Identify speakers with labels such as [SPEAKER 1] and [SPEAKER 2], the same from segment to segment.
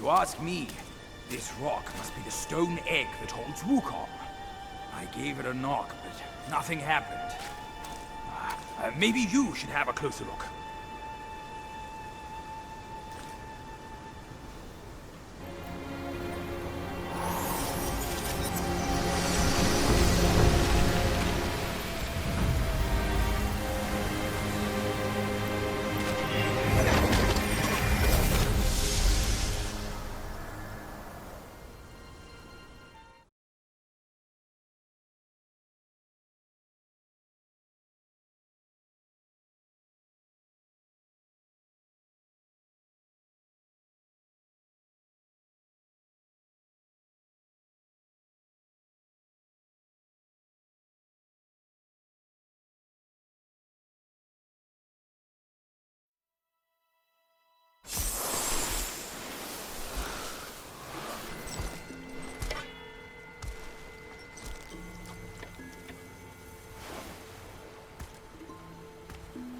[SPEAKER 1] you ask me, this rock must be the stone egg that holds Wukong. I gave it a knock, but nothing happened. Maybe you should have a closer look.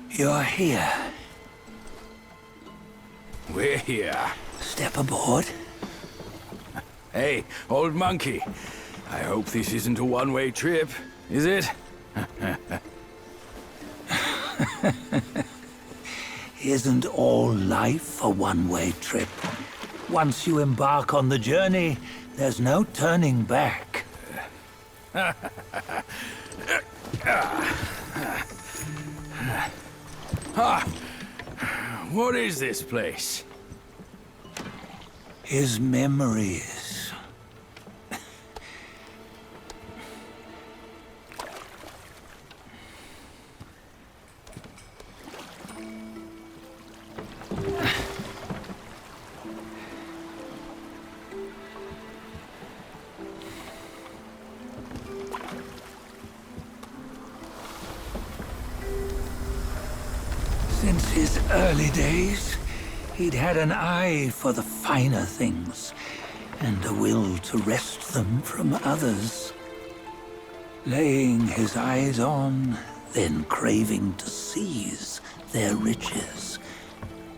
[SPEAKER 2] You're here.
[SPEAKER 1] We're here.
[SPEAKER 2] Step aboard.
[SPEAKER 1] Hey, old monkey. I hope this isn't a one-way trip, is it?
[SPEAKER 2] Isn't all life a one-way trip? Once you embark on the journey, there's no turning back.
[SPEAKER 1] What is this place?
[SPEAKER 2] His memories. Since his early days, he'd had an eye for the finer things, and a will to wrest them from others. Laying his eyes on, then craving to seize their riches.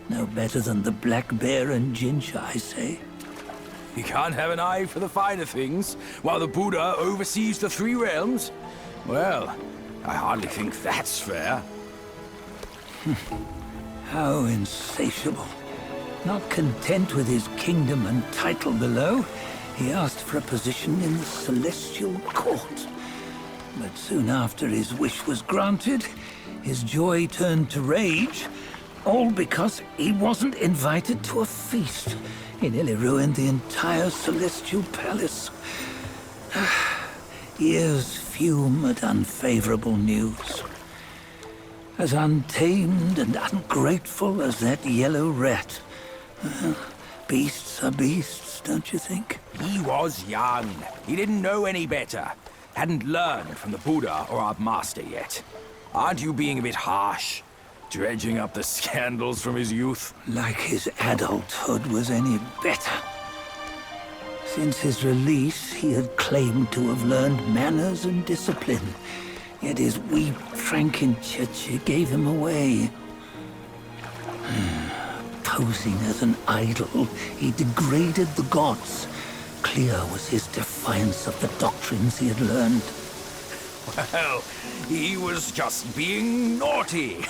[SPEAKER 2] No better than the black bear and ginger, I say.
[SPEAKER 1] You can't have an eye for the finer things, while the Buddha oversees the three realms? Well, I hardly think that's fair.
[SPEAKER 2] How insatiable. Not content with his kingdom and title below, he asked for a position in the celestial court. But soon after his wish was granted, his joy turned to rage, all because he wasn't invited to a feast. He nearly ruined the entire celestial palace. Ears fume at unfavorable news. As untamed and ungrateful as that yellow rat. Beasts are beasts, don't you think?
[SPEAKER 1] He was young. He didn't know any better. Hadn't learned from the Buddha or our master yet. Aren't you being a bit harsh? Dredging up the scandals from his youth?
[SPEAKER 2] Like his adulthood was any better. Since his release, he had claimed to have learned manners and discipline. Yet his weak Frankenchurch gave him away. Posing as an idol, he degraded the gods. Clear was his defiance of the doctrines he had learned.
[SPEAKER 1] Well, he was just being naughty.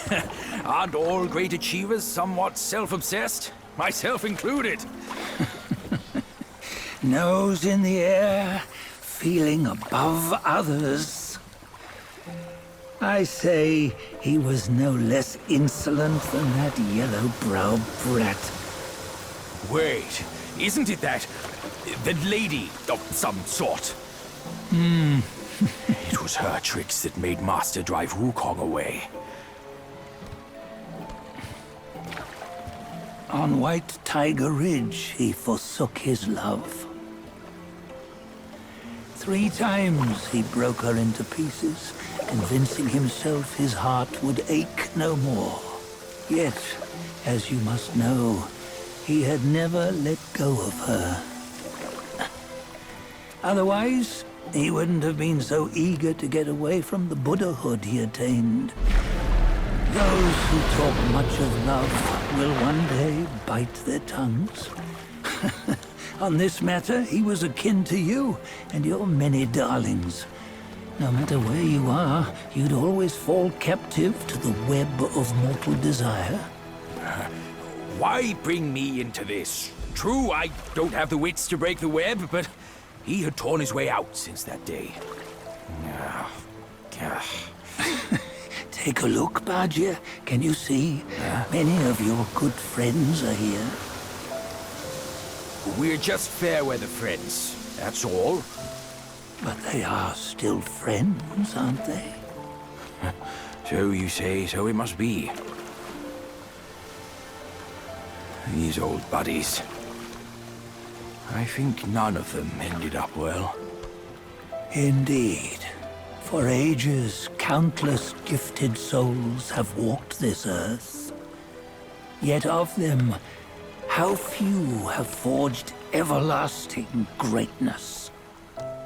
[SPEAKER 1] Aren't all great achievers somewhat self-obsessed? Myself included.
[SPEAKER 2] Nose in the air, feeling above others. I say he was no less insolent than that yellow-browed brat.
[SPEAKER 1] Wait, isn't it that lady of some sort? It was her tricks that made Master drive Wukong away.
[SPEAKER 2] On White Tiger Ridge, he forsook his love. 3 times he broke her into pieces, convincing himself his heart would ache no more. Yet, as you must know, he had never let go of her. Otherwise, he wouldn't have been so eager to get away from the Buddhahood he attained. Those who talk much of love will one day bite their tongues. On this matter, he was akin to you and your many darlings. No matter where you are, you'd always fall captive to the web of mortal desire.
[SPEAKER 1] Why bring me into this? True, I don't have the wits to break the web, but he had torn his way out since that day.
[SPEAKER 2] Take a look, Badger. Can you see? Many of your good friends are here.
[SPEAKER 1] We're just fair-weather friends, that's all.
[SPEAKER 2] But they are still friends, aren't they?
[SPEAKER 1] So you say, so it must be. These old buddies. I think none of them ended up well.
[SPEAKER 2] Indeed. For ages, countless gifted souls have walked this earth. Yet of them, how few have forged everlasting greatness?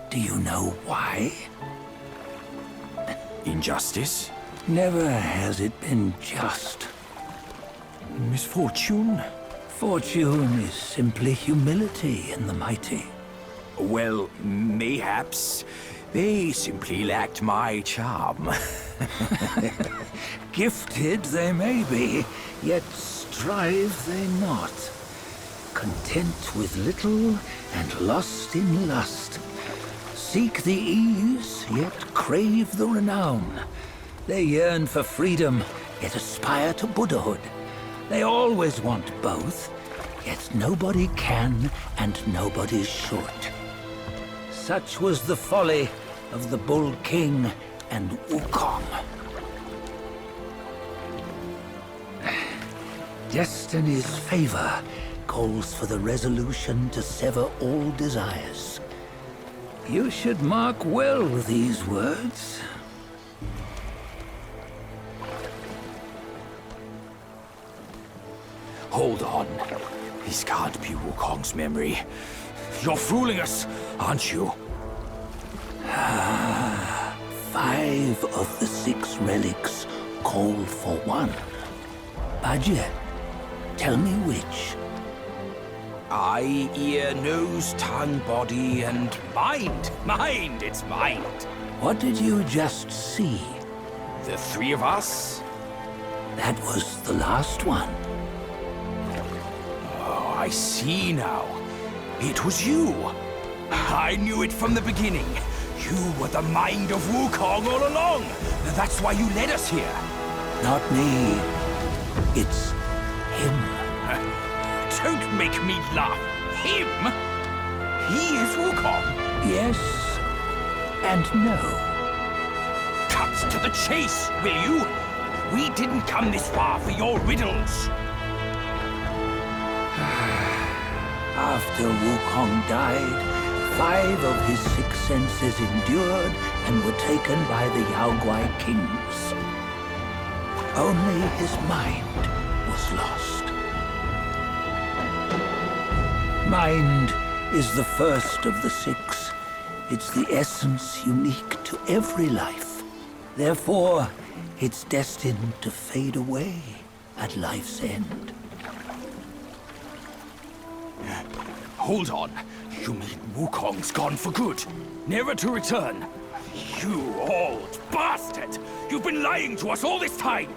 [SPEAKER 2] Do you know why?
[SPEAKER 1] Injustice?
[SPEAKER 2] Never has it been just.
[SPEAKER 1] Misfortune?
[SPEAKER 2] Fortune is simply humility in the mighty.
[SPEAKER 1] Well, mayhaps. They simply lacked my charm.
[SPEAKER 2] Gifted they may be, yet strive they not. Content with little and lost in lust. Seek the ease, yet crave the renown. They yearn for freedom, yet aspire to Buddhahood. They always want both, yet nobody can and nobody should. Such was the folly of the Bull King and Wukong. Destiny's favor calls for the resolution to sever all desires. You should mark well these words.
[SPEAKER 1] Hold on. This can't be Wukong's memory. You're fooling us, aren't you?
[SPEAKER 2] 5 of the 6 relics call for one. Badger, tell me which.
[SPEAKER 1] Eye, ear, nose, tongue, body, and mind. Mind, it's mind.
[SPEAKER 2] What did you just see?
[SPEAKER 1] The 3 of us?
[SPEAKER 2] That was the last one.
[SPEAKER 1] Oh, I see now. It was you. I knew it from the beginning. You were the mind of Wukong all along. That's why you led us here.
[SPEAKER 2] Not me. It's him.
[SPEAKER 1] Don't make me laugh. Him? He is Wukong.
[SPEAKER 2] Yes and no.
[SPEAKER 1] Cut to the chase, will you? We didn't come this far for your riddles.
[SPEAKER 2] After Wukong died, 5 of his 6 senses endured and were taken by the Yaoguai kings. Only his mind was lost. Mind is the first of the 6. It's the essence unique to every life. Therefore, it's destined to fade away at life's end.
[SPEAKER 1] Hold on. You mean Wukong's gone for good? Never to return? You old bastard! You've been lying to us all this time!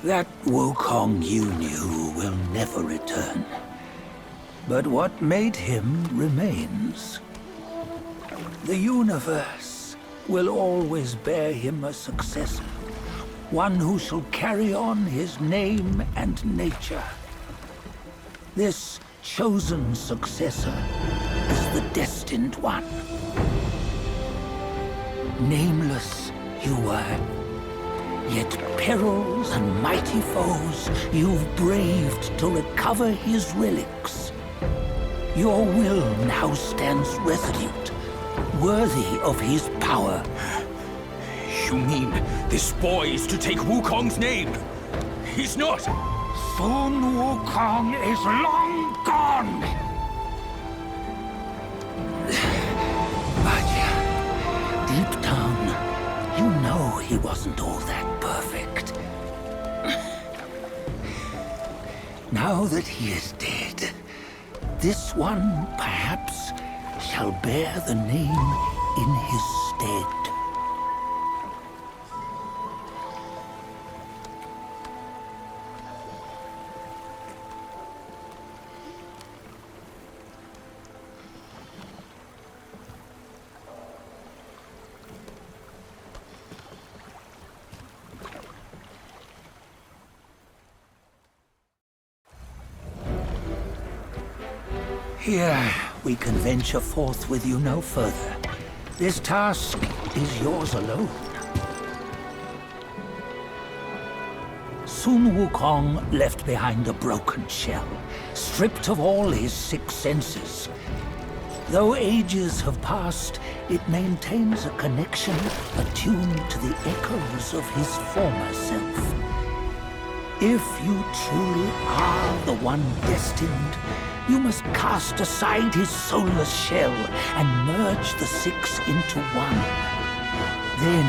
[SPEAKER 2] That Wukong you knew will never return. But what made him remains. The universe will always bear him a successor. One who shall carry on his name and nature. This chosen successor is the destined one. Nameless you were, yet perils and mighty foes you've braved to recover his relics. Your will now stands resolute, worthy of his power.
[SPEAKER 1] You mean this boy is to take Wukong's name? He's not!
[SPEAKER 2] Sun Wukong is long gone! But deep down, you know he wasn't all that perfect. Now that he is dead, this one, perhaps, shall bear the name in his stead. Here, we can venture forth with you no further. This task is yours alone. Soon Wukong left behind a broken shell, stripped of all his 6 senses. Though ages have passed, it maintains a connection attuned to the echoes of his former self. If you truly are the one destined, you must cast aside his soulless shell and merge the 6 into one. Then,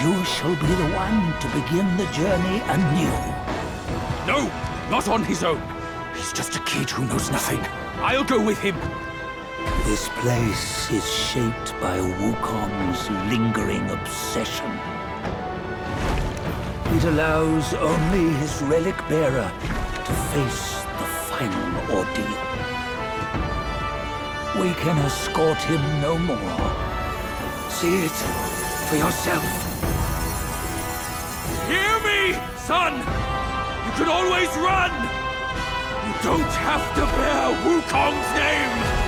[SPEAKER 2] you shall be the one to begin the journey anew.
[SPEAKER 1] No, not on his own. He's just a kid who knows nothing. I'll go with him.
[SPEAKER 2] This place is shaped by Wukong's lingering obsession. It allows only his relic bearer to face the final ordeal. We can escort him no more. See it for yourself.
[SPEAKER 1] Hear me, son! You can always run! You don't have to bear Wukong's name!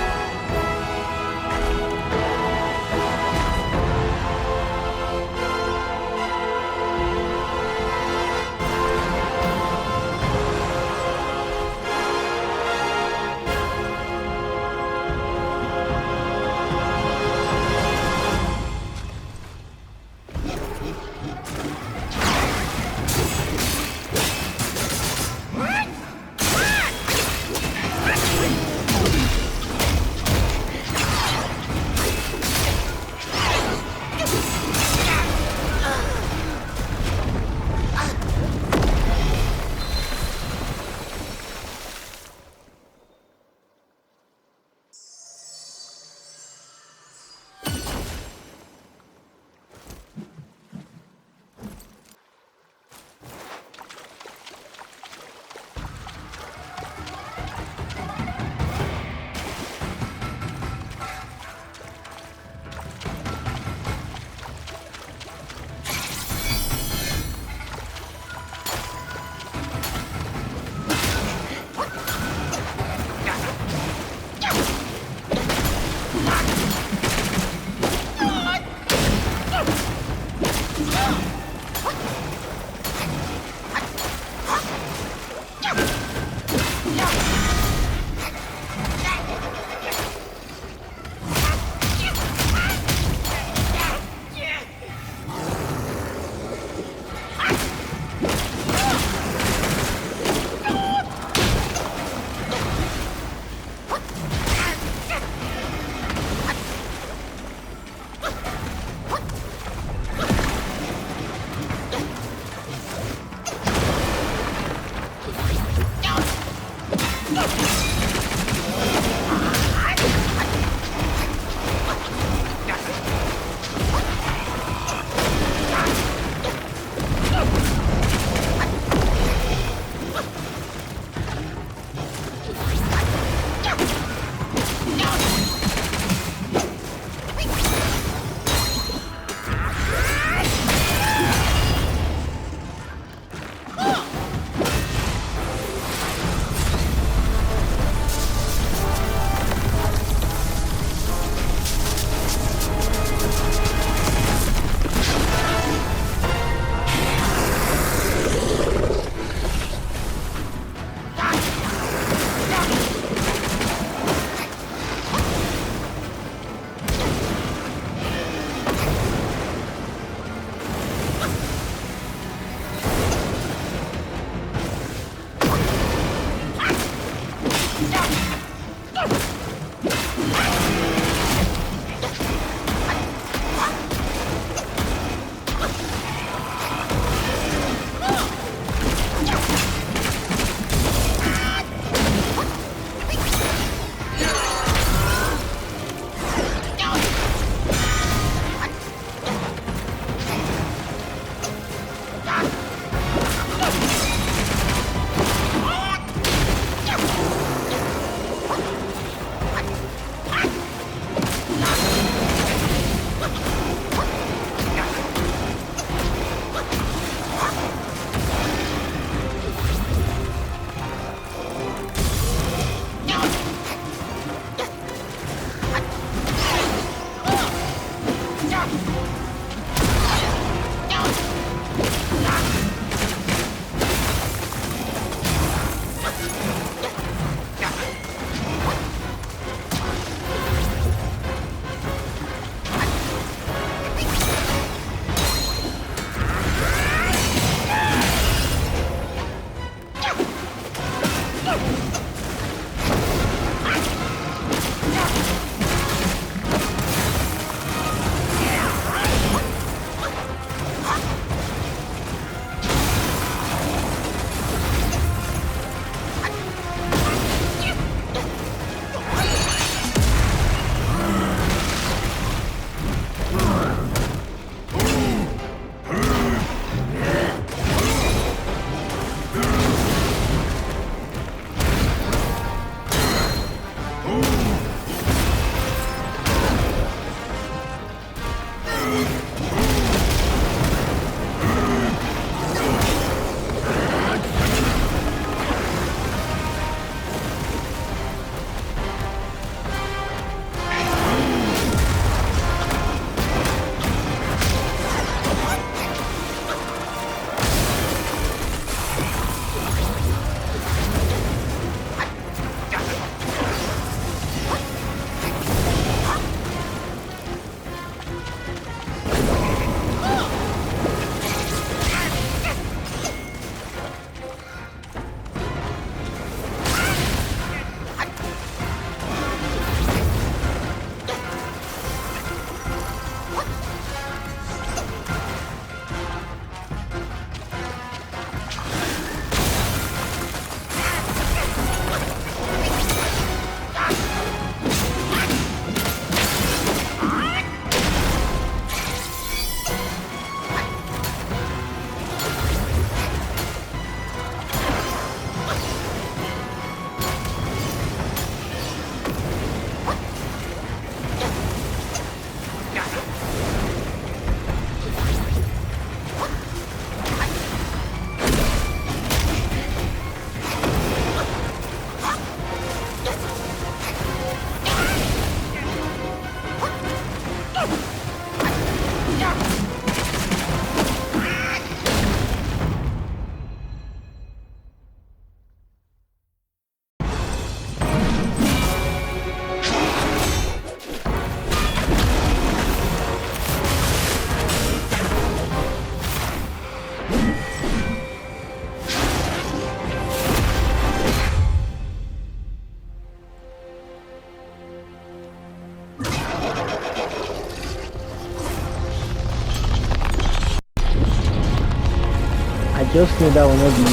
[SPEAKER 3] just knew that will not be.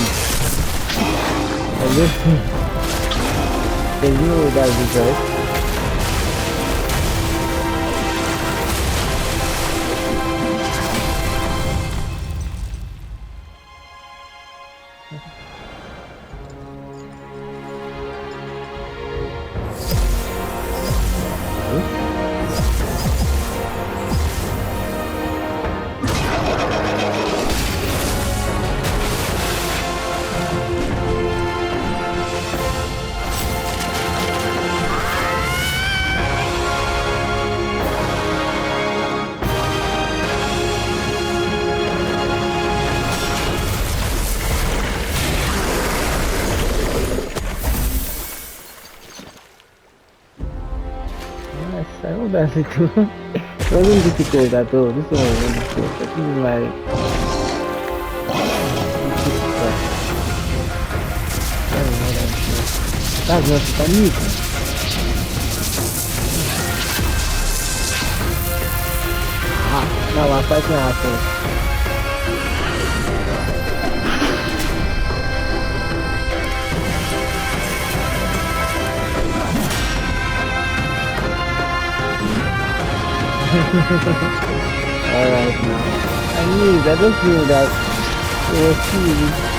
[SPEAKER 3] I just knew. There's no way that is right. I hope that's it too. It wasn't difficult at all. This one wasn't difficult. This is like that's not funny. Ah, now I'm fighting ourselves. Alright now. I just knew that it was too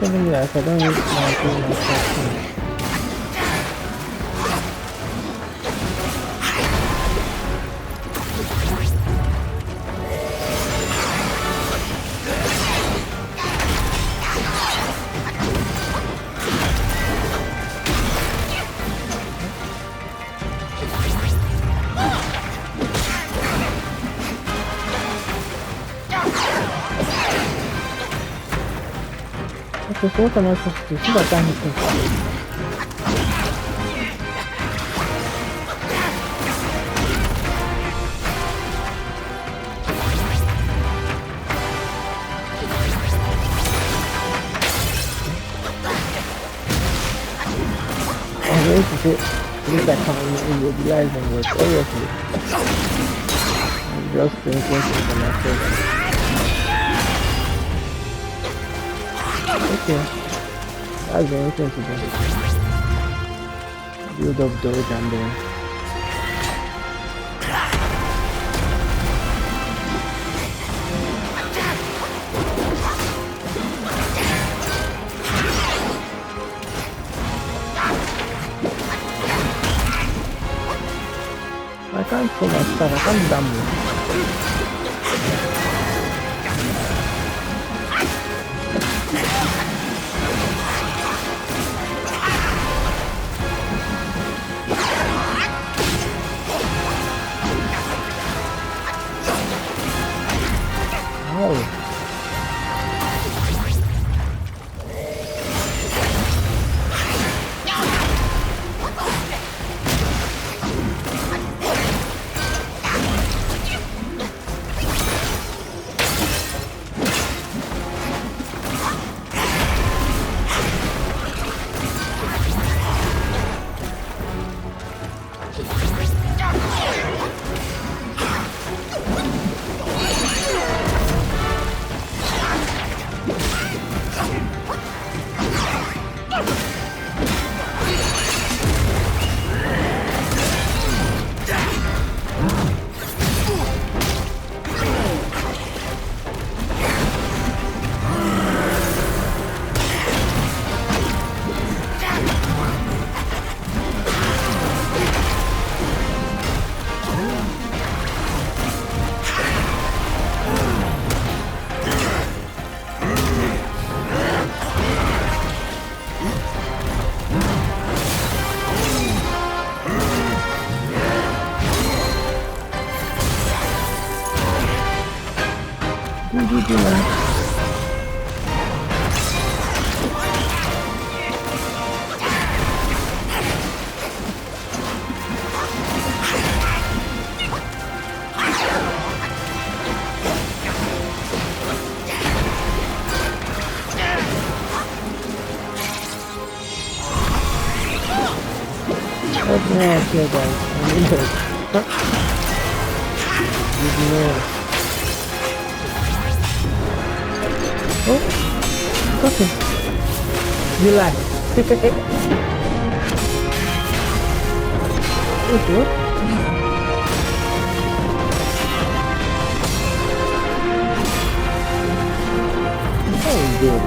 [SPEAKER 3] Yes, I don't need my stuff. Okay, so what am I supposed to do? See that anything. I'm going to say, look at how I'm immobilizing was seriously. I'm just thinking to myself. Okay, that's the only thing to do. Build up those and then I can't pull my stuff, I can't damage. Oh. Okay, guys, I need it. Oh, okay. You lie. What? Oh, good.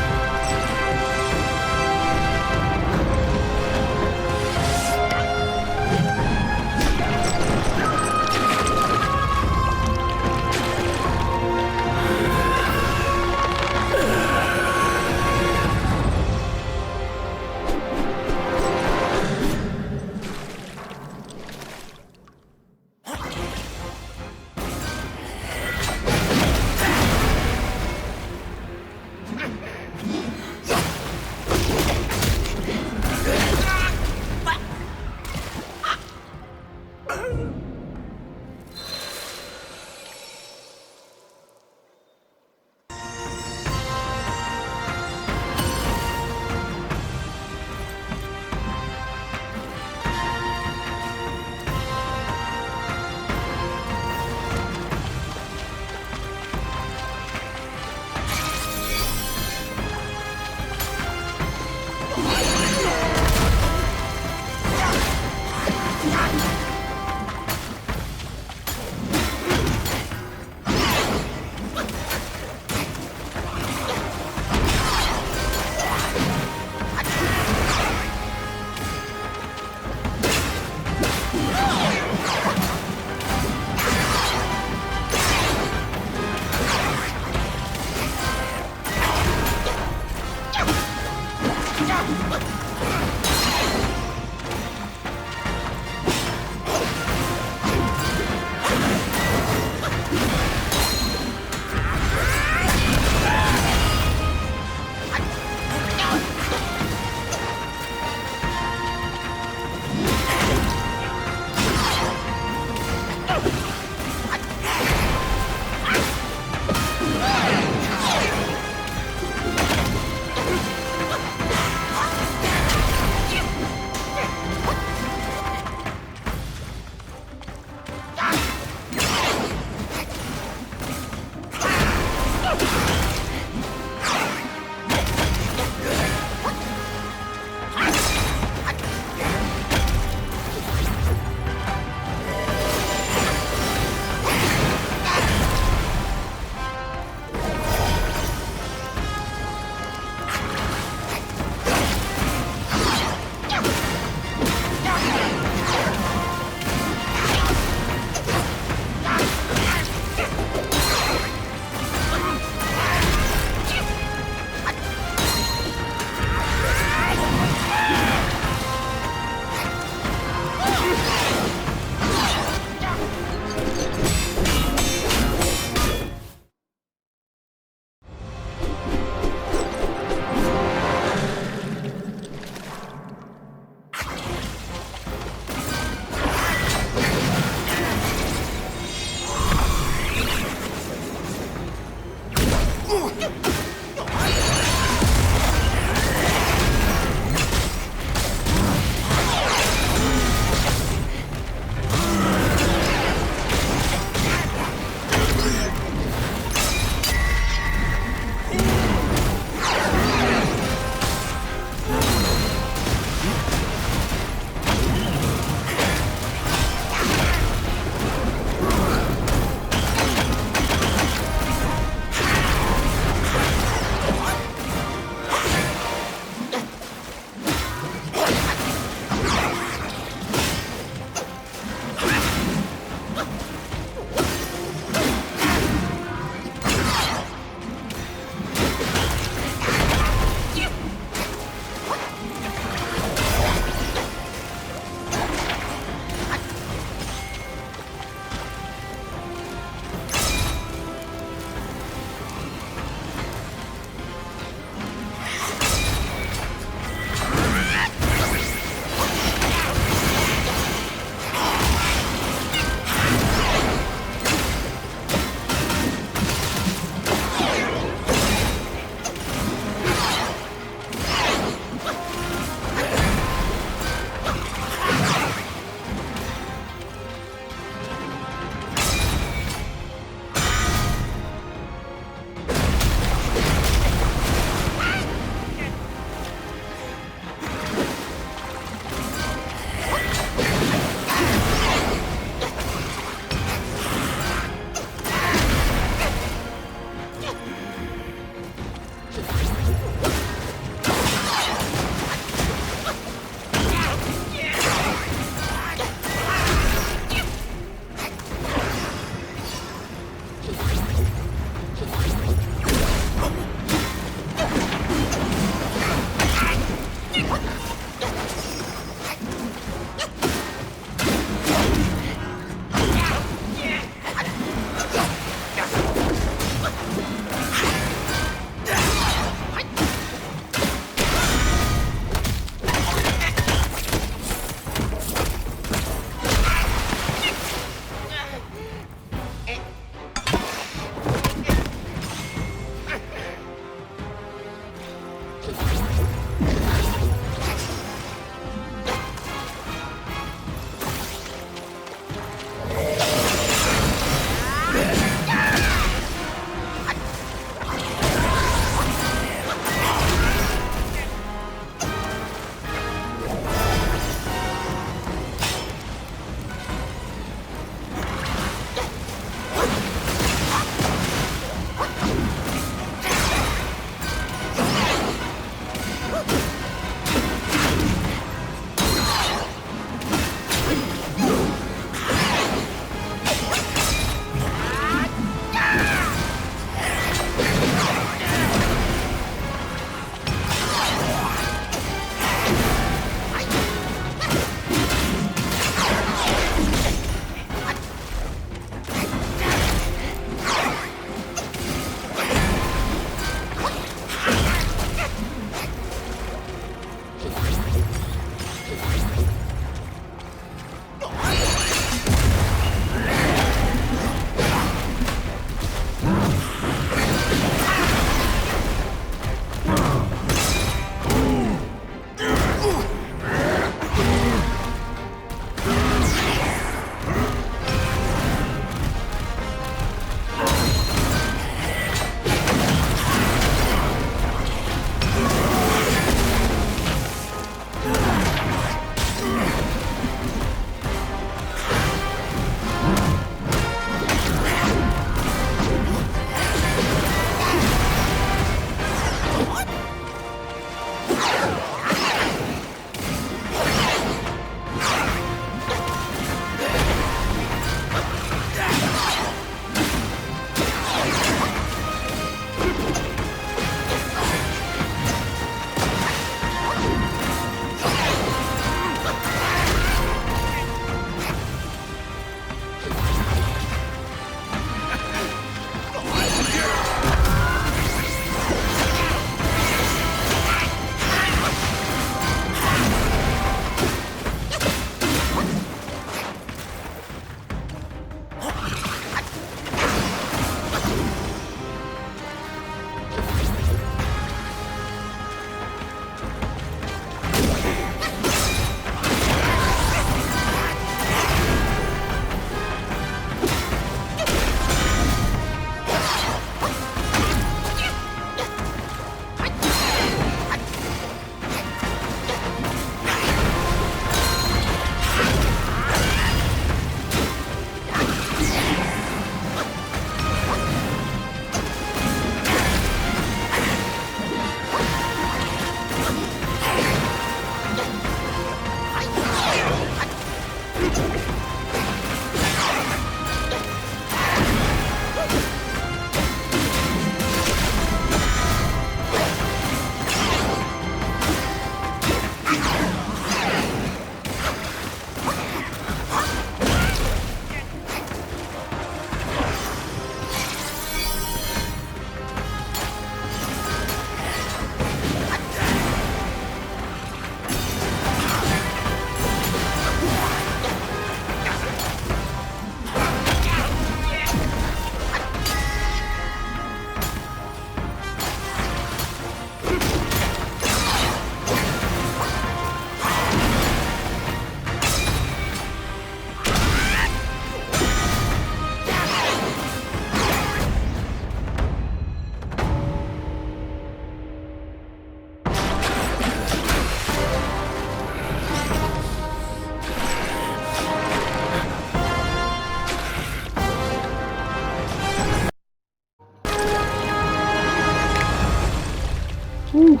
[SPEAKER 3] Oof,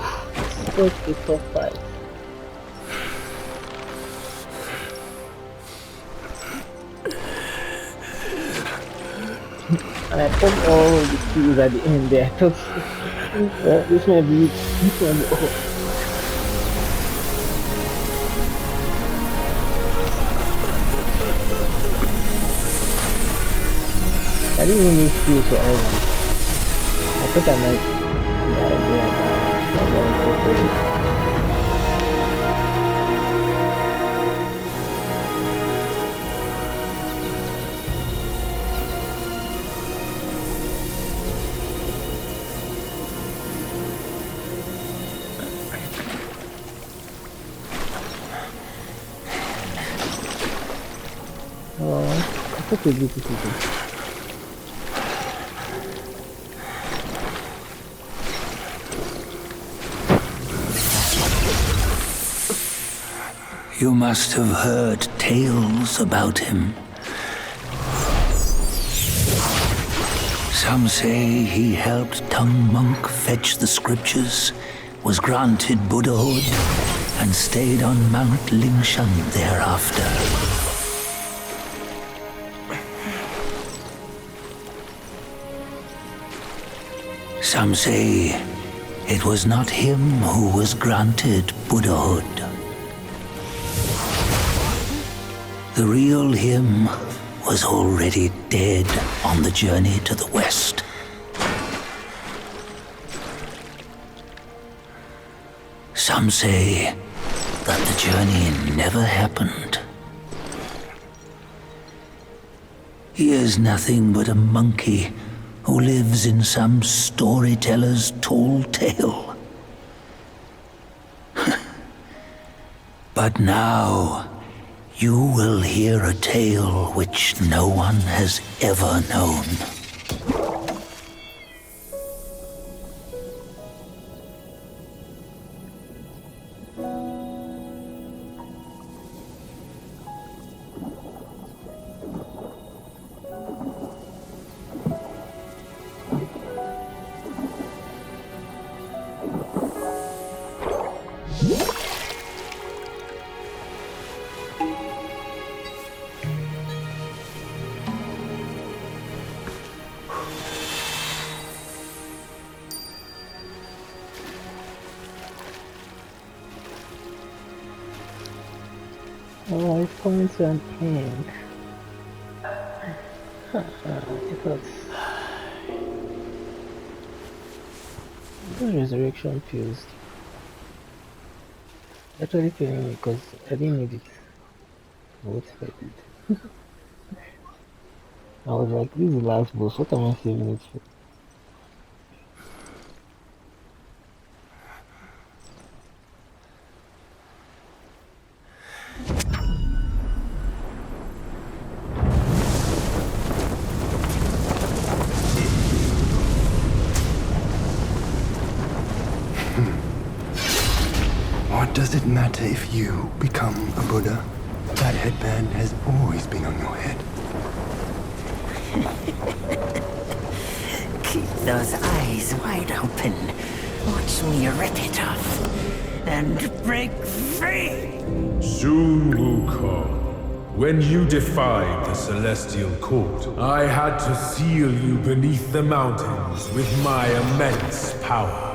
[SPEAKER 3] such a tough fight. And I pumped all the skills at the end there. I thought this might be this one. Oh, I didn't even need skills for Ivan. I thought I might die there. Oh, such a beautiful thing.
[SPEAKER 2] You must have heard tales about him. Some say he helped Tung Monk fetch the scriptures, was granted Buddhahood, and stayed on Mount Lingshan thereafter. Some say it was not him who was granted Buddhahood. The real him was already dead on the journey to the west. Some say that the journey never happened. He is nothing but a monkey who lives in some storyteller's tall tale. But now, you will hear a tale which no one has ever known.
[SPEAKER 3] Oh, it's coming to an end. It was... This resurrection feels actually killing me because I didn't need it. What if I did? I was like, this is the last boss, what am I saving it for?
[SPEAKER 4] What does it matter if you become a Buddha? That headband has always been on your head.
[SPEAKER 5] Keep those eyes wide open. Watch me rip it off and break free.
[SPEAKER 6] Soon, Wukong. When you defied the Celestial Court, I had to seal you beneath the mountains with my immense power.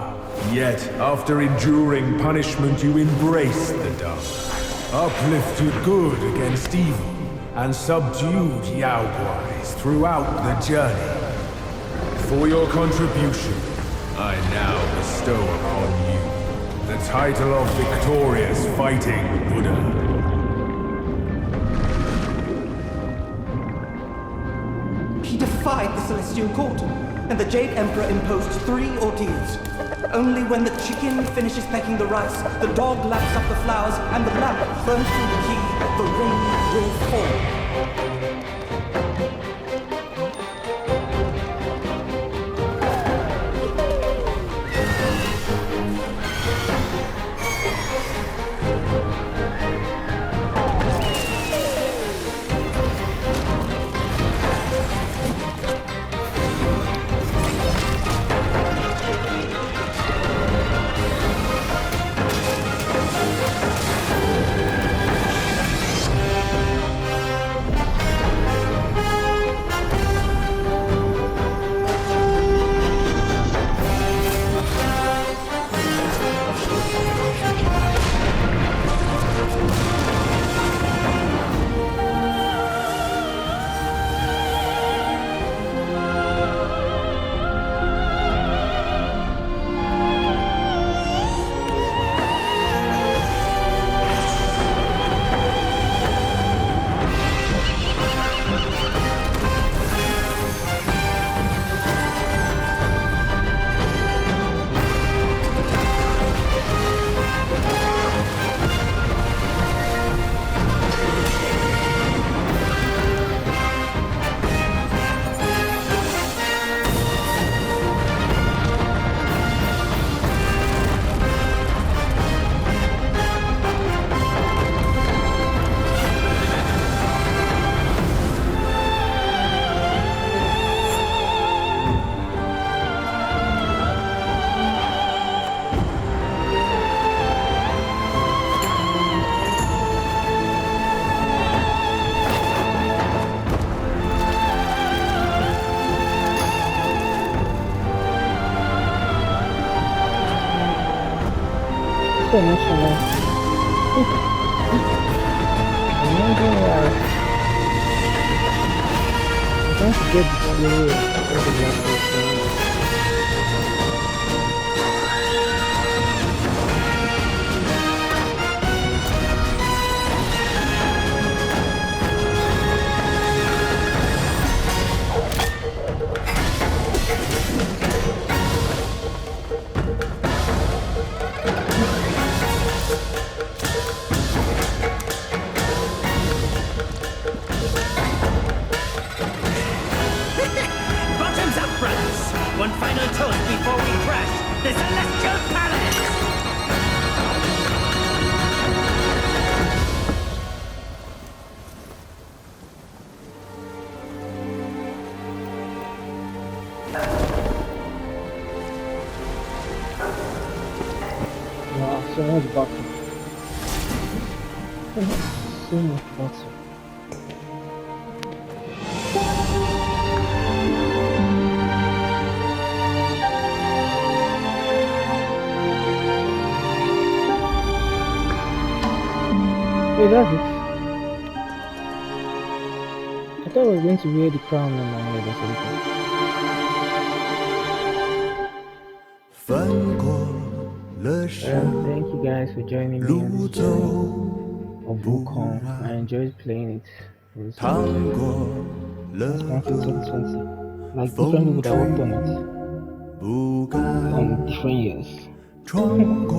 [SPEAKER 6] Yet, after enduring punishment, you embraced the dark, uplifted good against evil, and subdued Yaoguais throughout the journey. For your contribution, I now bestow upon you the title of Victorious Fighting Buddha.
[SPEAKER 7] He defied the Celestial Court, and the Jade Emperor imposed 3 ordeals. Only when the chicken finishes pecking the rice, the dog laps up the flowers, and the lamp burns through the key, the rain will fall.
[SPEAKER 3] so emotional. I'm trying to get the story of the last one.
[SPEAKER 5] Bottoms up, brothers! One final toast before we crash the Celestial Palace!
[SPEAKER 3] Wow, so much butter. So much butter. Wait, that's it. I thought we were going to wear the crown on my head or something.
[SPEAKER 4] 翻过了山，
[SPEAKER 3] Thank you guys for joining me on
[SPEAKER 4] 路
[SPEAKER 3] this
[SPEAKER 4] 走
[SPEAKER 3] journey of
[SPEAKER 4] 不
[SPEAKER 3] Wukong. I
[SPEAKER 4] 完，
[SPEAKER 3] enjoyed playing it. It was
[SPEAKER 4] 趟过了
[SPEAKER 3] Monkey
[SPEAKER 4] 河，
[SPEAKER 3] 2020. Like different people that worked on it
[SPEAKER 4] 不甘，
[SPEAKER 3] different years.
[SPEAKER 4] 穿过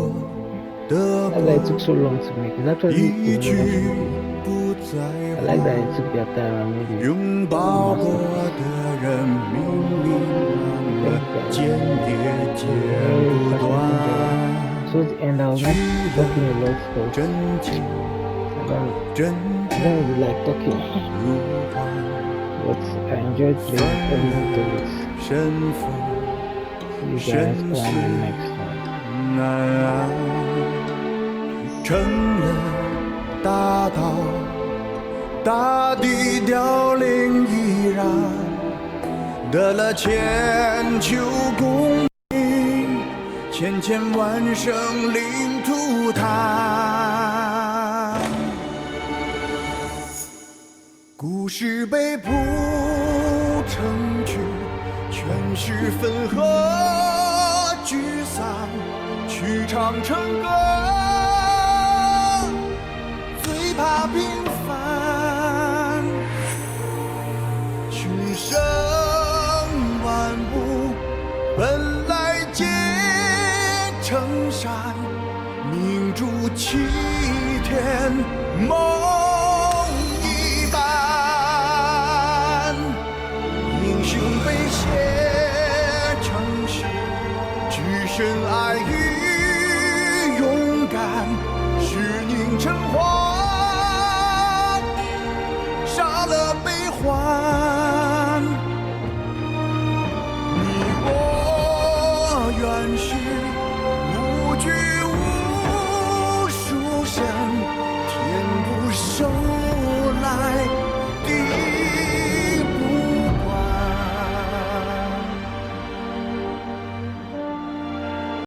[SPEAKER 4] 的
[SPEAKER 3] That's why it took so long to make. It's actually
[SPEAKER 4] 一
[SPEAKER 3] a
[SPEAKER 4] 句
[SPEAKER 3] really nice movie.
[SPEAKER 4] 不再
[SPEAKER 3] I like that
[SPEAKER 4] 还，
[SPEAKER 3] it took their time and made it.
[SPEAKER 4] 拥抱过的人明明了，间也剪不断。
[SPEAKER 3] Towards the end, I was not talking a lot of
[SPEAKER 4] 真情
[SPEAKER 3] stuff.
[SPEAKER 4] 真
[SPEAKER 3] I don't really like talking,
[SPEAKER 4] 如幻，
[SPEAKER 3] but I enjoyed playing every bit of it.
[SPEAKER 4] 身负
[SPEAKER 3] See you guys on the next one.
[SPEAKER 4] 难安，成了大道，大地凋零依然，得了千秋功名，千千万生灵涂炭。故事被谱成曲，全是分合聚散，曲唱成歌，最怕平凡。群生万物本来皆成山，明珠齐天梦一般。英雄被写成诗，只身爱与